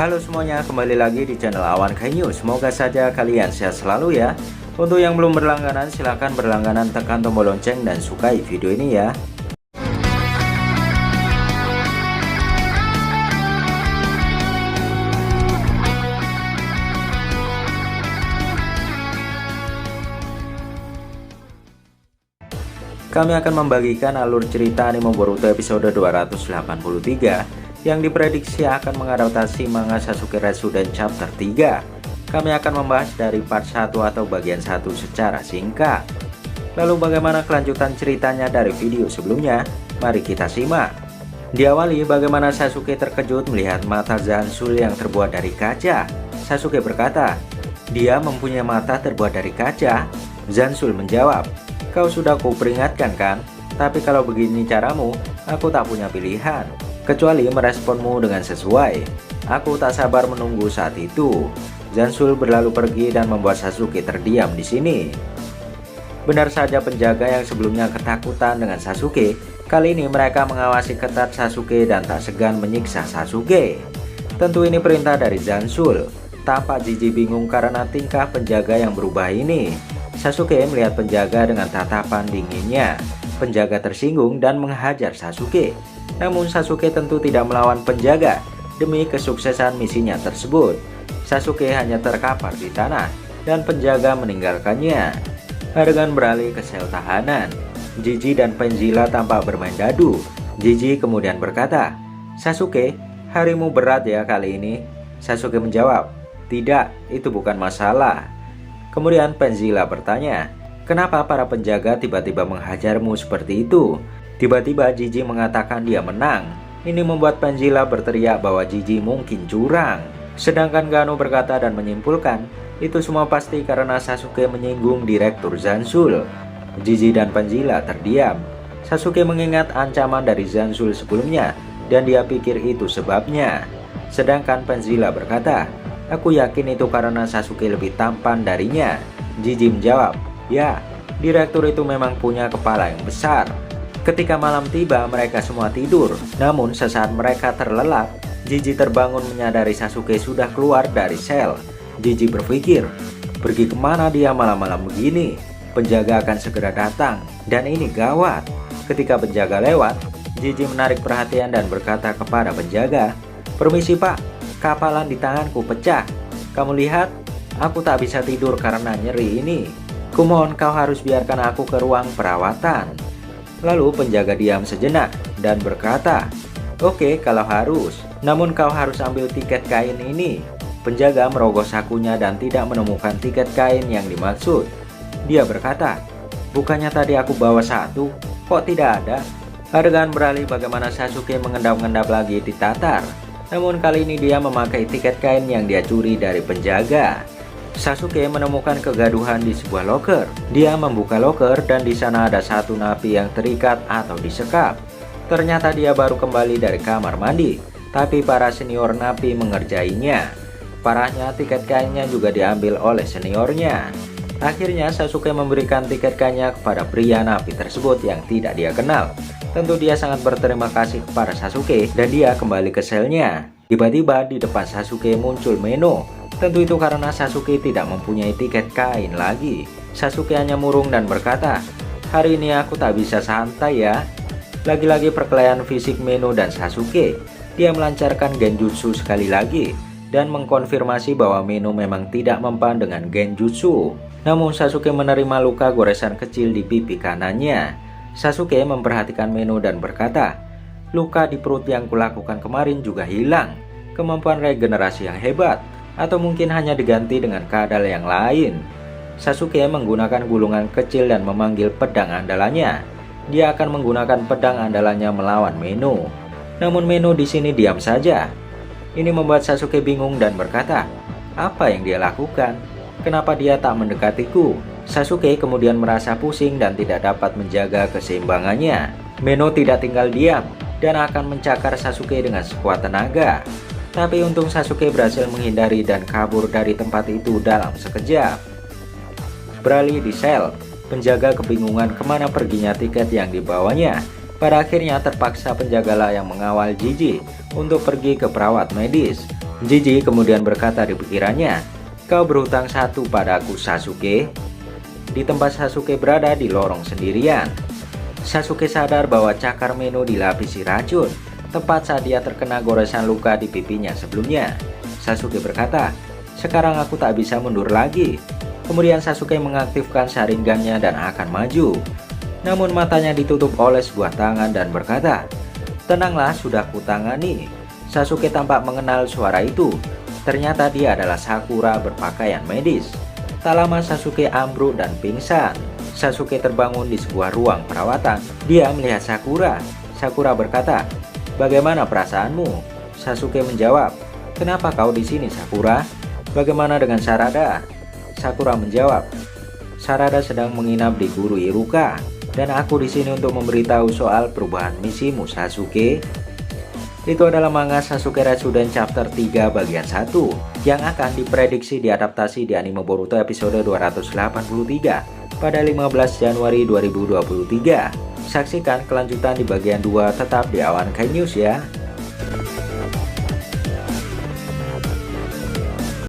Halo semuanya, kembali lagi di channel Awan Kai News. Semoga saja kalian sehat selalu ya. Untuk yang belum berlangganan, silahkan berlangganan, tekan tombol lonceng dan sukai video ini ya. Kami akan membagikan alur cerita anime Boruto episode 283 yang diprediksi akan mengadaptasi manga Sasuke Shippuden chapter 3. Kami akan membahas dari part 1 atau bagian 1 secara singkat. Lalu bagaimana kelanjutan ceritanya dari video sebelumnya? Mari kita simak. Diawali bagaimana Sasuke terkejut melihat mata Zansul yang terbuat dari kaca. Sasuke berkata, "Dia mempunyai mata terbuat dari kaca?" Zansul menjawab, "Kau sudah kuperingatkan kan? Tapi kalau begini caramu, aku tak punya pilihan kecuali meresponmu dengan sesuai. Aku tak sabar menunggu saat itu." Zansul berlalu pergi dan membuat Sasuke terdiam di sini. Benar saja, penjaga yang sebelumnya ketakutan dengan Sasuke, kali ini mereka mengawasi ketat Sasuke dan tak segan menyiksa Sasuke. Tentu ini perintah dari Zansul. Tampak Jiji bingung karena tingkah penjaga yang berubah ini. Sasuke melihat penjaga dengan tatapan dinginnya. Penjaga tersinggung dan menghajar Sasuke. Namun Sasuke tentu tidak melawan penjaga demi kesuksesan misinya tersebut. Sasuke hanya terkapar di tanah dan penjaga meninggalkannya. Adegan beralih ke sel tahanan. Jiji dan Penzilla tampak bermain dadu. Jiji kemudian berkata, "Sasuke, harimu berat ya kali ini." Sasuke menjawab, "Tidak, itu bukan masalah." Kemudian Penzilla bertanya, "Kenapa para penjaga tiba-tiba menghajarmu seperti itu?" Tiba-tiba Jiji mengatakan dia menang. Ini membuat Penzilla berteriak bahwa Jiji mungkin curang. Sedangkan Gano berkata dan menyimpulkan, itu semua pasti karena Sasuke menyinggung Direktur Zansul. Jiji dan Penzilla terdiam. Sasuke mengingat ancaman dari Zansul sebelumnya dan dia pikir itu sebabnya. Sedangkan Penzilla berkata, "Aku yakin itu karena Sasuke lebih tampan darinya." Jiji menjawab, "Ya, Direktur itu memang punya kepala yang besar." Ketika malam tiba, mereka semua tidur. Namun sesaat mereka terlelap, Jiji terbangun menyadari Sasuke sudah keluar dari sel. Jiji berpikir, pergi kemana dia malam-malam begini? Penjaga akan segera datang, dan ini gawat. Ketika penjaga lewat, Jiji menarik perhatian dan berkata kepada penjaga, "Permisi Pak, kapalan di tanganku pecah. Kamu lihat, aku tak bisa tidur karena nyeri ini. Kumohon kau harus biarkan aku ke ruang perawatan." Lalu penjaga diam sejenak dan berkata, "Oke kalau harus, namun kau harus ambil tiket kain ini." Penjaga merogoh sakunya dan tidak menemukan tiket kain yang dimaksud. Dia berkata, "Bukannya tadi aku bawa satu, kok tidak ada?" Adegan beralih bagaimana Sasuke mengendap-endap lagi di tatar. Namun kali ini dia memakai tiket kain yang dia curi dari penjaga. Sasuke menemukan kegaduhan di sebuah loker. Dia membuka loker dan di sana ada satu napi yang terikat atau disekap. Ternyata dia baru kembali dari kamar mandi, tapi para senior napi mengerjainya. Parahnya, tiket kainnya juga diambil oleh seniornya. Akhirnya Sasuke memberikan tiket kainnya kepada pria napi tersebut yang tidak dia kenal. Tentu dia sangat berterima kasih kepada Sasuke dan dia kembali ke selnya. Tiba-tiba di depan Sasuke muncul Meno. Tentu itu karena Sasuke tidak mempunyai tiket kain lagi. Sasuke hanya murung dan berkata, "Hari ini aku tak bisa santai ya." Lagi-lagi perkelahian fisik Meno dan Sasuke. Dia melancarkan genjutsu sekali lagi dan mengkonfirmasi bahwa Meno memang tidak mempan dengan genjutsu. Namun Sasuke menerima luka goresan kecil di pipi kanannya. Sasuke memperhatikan Meno dan berkata, "Luka di perut yang kulakukan kemarin juga hilang. Kemampuan regenerasi yang hebat. Atau mungkin hanya diganti dengan kadal yang lain." Sasuke menggunakan gulungan kecil dan memanggil pedang andalannya. Dia akan menggunakan pedang andalannya melawan Meno. Namun Meno di sini diam saja. Ini membuat Sasuke bingung dan berkata, "Apa yang dia lakukan? Kenapa dia tak mendekatiku?" Sasuke kemudian merasa pusing dan tidak dapat menjaga keseimbangannya. Meno tidak tinggal diam dan akan mencakar Sasuke dengan sekuat tenaga. Tapi untung Sasuke berhasil menghindari dan kabur dari tempat itu dalam sekejap. Beralih di sel, penjaga kebingungan kemana perginya tiket yang dibawanya. Pada akhirnya terpaksa penjagalah yang mengawal Jiji untuk pergi ke perawat medis. Jiji kemudian berkata di pikirannya, "Kau berhutang satu padaku, Sasuke." Di tempat Sasuke berada di lorong sendirian, Sasuke sadar bahwa cakar Meno dilapisi racun, tepat saat dia terkena goresan luka di pipinya sebelumnya. Sasuke berkata, "Sekarang aku tak bisa mundur lagi." Kemudian Sasuke mengaktifkan Sharingan-nya dan akan maju. Namun matanya ditutup oleh sebuah tangan dan berkata, "Tenanglah, sudah kutangani." Sasuke tampak mengenal suara itu. Ternyata dia adalah Sakura berpakaian medis. Tak lama Sasuke ambruk dan pingsan. Sasuke terbangun di sebuah ruang perawatan. Dia melihat Sakura. Sakura berkata, "Bagaimana perasaanmu?" Sasuke menjawab, "Kenapa kau di sini, Sakura? Bagaimana dengan Sarada?" Sakura menjawab, "Sarada sedang menginap di Guru Iruka, dan aku di sini untuk memberitahu soal perubahan misimu, Sasuke." Itu adalah manga Sasuke Shippuden chapter 3 bagian 1 yang akan diprediksi diadaptasi di anime Boruto episode 283 pada 15 Januari 2023. Saksikan kelanjutan di bagian 2 tetap di Awan Kai News ya.